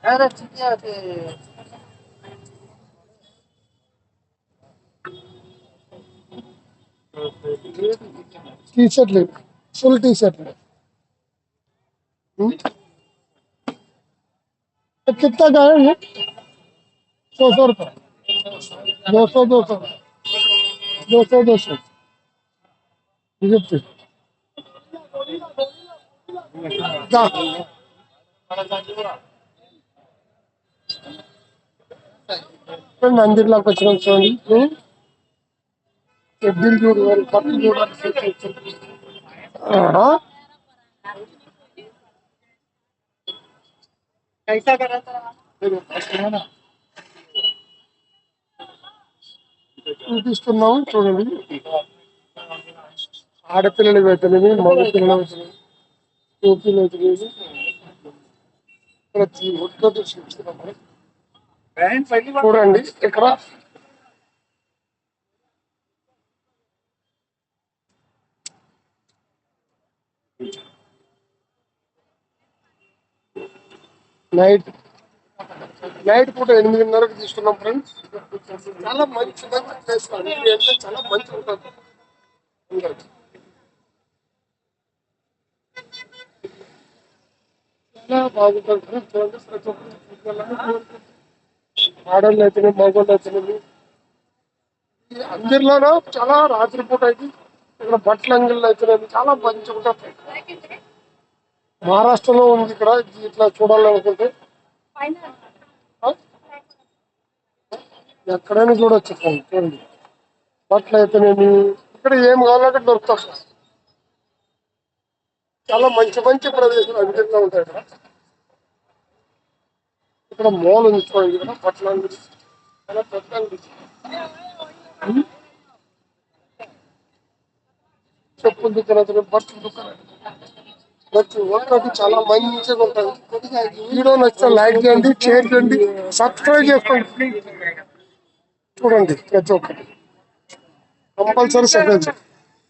T shirt ले full T shirt ले तो कितना का है ये 100 रुपये 200 నందిర్లోకి వచ్చినాం చూడండి ఎడ్డీలు చూడాలి పట్లు చూడాలి చూపిస్తున్నాం చూడండి ఆడపిల్లలు అయితేనేమి మగ పిల్లలు అయితేనేమి టోపీలు అయితేనేమి ప్రతి ఒక్కటి చూస్తున్నాం చూడండి ఇక్కడ నైట్ పూట 8:30కి తీసుకున్నాం ఫ్రెండ్స్. చాలా మంచి మంచి ప్లేస్ అంటే చాలా మంచి ఉంటుంది అందరికి. చాలా బాగుంటుంది ఫ్రెండ్స్. చూడండి ప్రతి ఒక్కరు ఆడళ్ళు అయితేనే మగవాళ్ళు అయితేనేమి ఈ అంగిర్లోనూ చాలా రాత్రిపూట అయితే ఇక్కడ బట్టల అంగిళ్ళు అయితేనేమి చాలా మంచిగా ఉంటుంది. మహారాష్ట్రలో ఉంది ఇక్కడ ఇట్లా చూడాలనుకుంటే ఎక్కడైనా చూడొచ్చు చూడండి. బట్టలు అయితేనేమి ఇక్కడ ఏం కావాలంటే దొరుకుతాం. చాలా మంచి మంచి ప్రదేశాలు అభివృద్ధిగా ఉంటాయి ఇక్కడ. ఇక్కడ మోల్ ఉంది చూడండి. ఇక్కడ బట్టల అంగడి చాలా పెద్ద అంగడి. చెప్పుల దుకాణం బట్టల దుకాణం ప్రతి ఒక్కటి చాలా మంచిగా ఉంటుంది. వీడియో నచ్చితే లైక్ చేయండి, షేర్ చేయండి, సబ్స్క్రైబ్ చేసుకోండి. చూడండి ప్రతి ఒక్కటి కంపల్సరీ సబ్స్క్రైబ్ చేయండి.